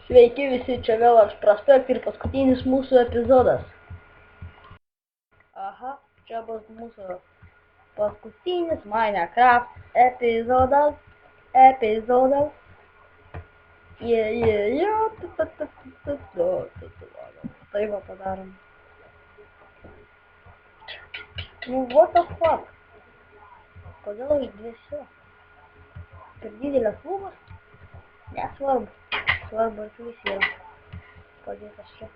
Sveiki visi, čia vėl aš Prospekt ir paskutinis mūsų epizodas. Aha, čia bus mūsų paskutinis Minecraft epizodas. Tai va padarom. Nu, what the fuck? Kodėl aš dvėsiu? Per didelės lubos? Nesvarbu. Svarbu, ar visiems. Padėtas čia.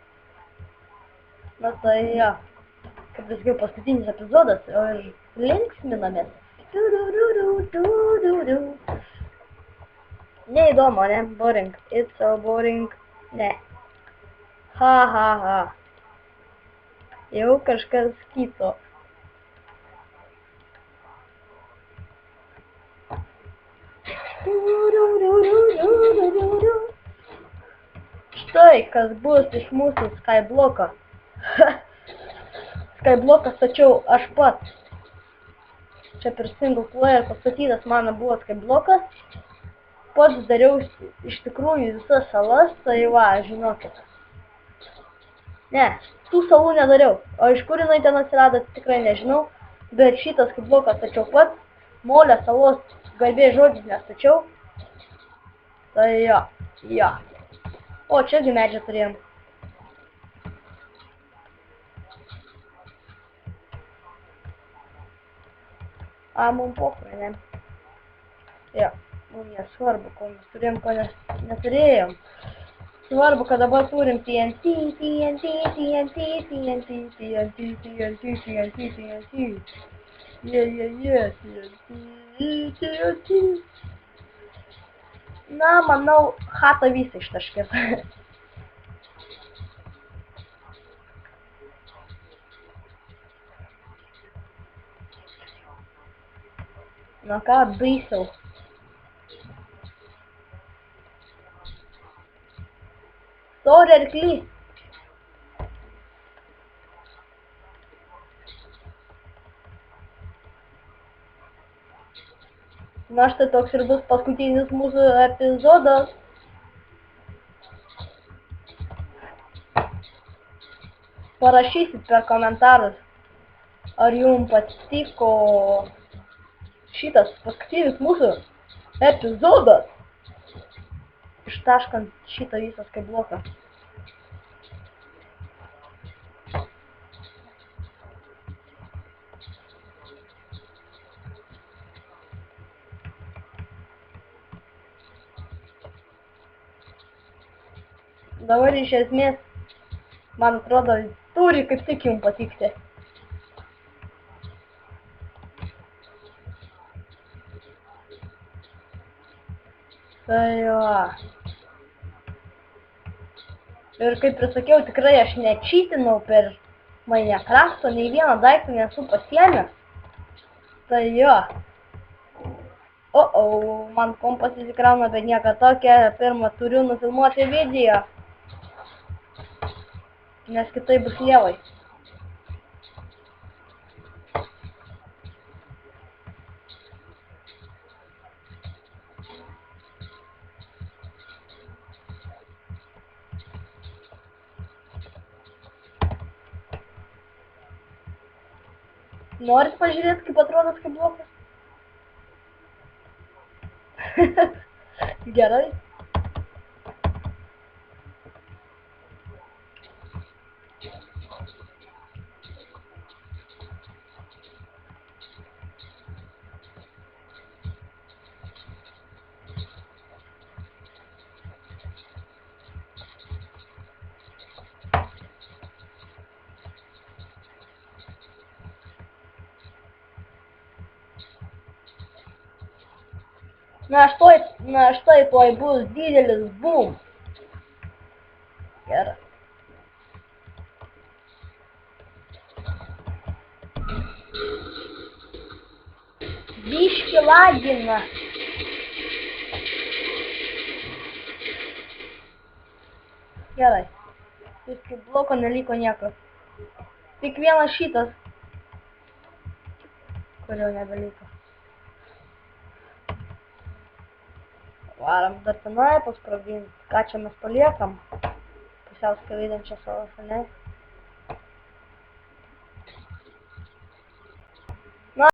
Na tai jo. Kaip pasakiau, paskutinis epizodas ir linksminamės. Neįdomu, ne? Boring. It's so boring. Ne. Ha ha ha. Jau kažkas kito. Štai kas bus iš mūsų Skybloko. Skyblokas tačiau aš pats. Čia per single player pastatytas mano buvo Skyblokas. Pats dariau iš tikrųjų visas salas, tai va, žinokit. Ne, tų salų nedariau. O iš kur jinai ten atsirado, tikrai nežinau. Bet šitas Skyblokas tačiau pats. Molio salos garbės žodžius nestačiau. Tai jo. O, čiagi medžią turėjom. Mum pokrai, ne? Jo, mum nesvarbu, ko mes turėjom, ko neturėjom. Svarbu, kad dabar turim TNT. TNT. Na, manau, chata visą ištaškės. Na ką, baisiau. Sorry, arklys. Na štai toks ir bus paskutinis mūsų epizodas. Parašysit per komentarus, ar jums patiko šitas paskutinis mūsų epizodas. Ištaškant šitą visą Skybloką. Dabar iš esmės, man atrodo, turi kaip tik jums patikti. Tai jo. Ir kaip ir sakiau, tikrai aš nečytinau per Minecraft'o, nei vieną daiktą nesu pasiėmęs. Tai jo. Man kompas įsikrauna, bet nieko tokia. Pirmą turiu nufilmuoti video. Nes kitai bus lievai. Norit pažiūrėti, kaip atrodo Skyblokas? Gerai. Na štai tuoj bus didelis boom. Gerai. Biški lagina. Gerai. Iš Skybloko neliko nieko. Tik vienas šitas. Kurio nebeliko. Varam dar tenai pasprogdint. Ką čia mes paliekam? Pusiau skraidančią salas, ne?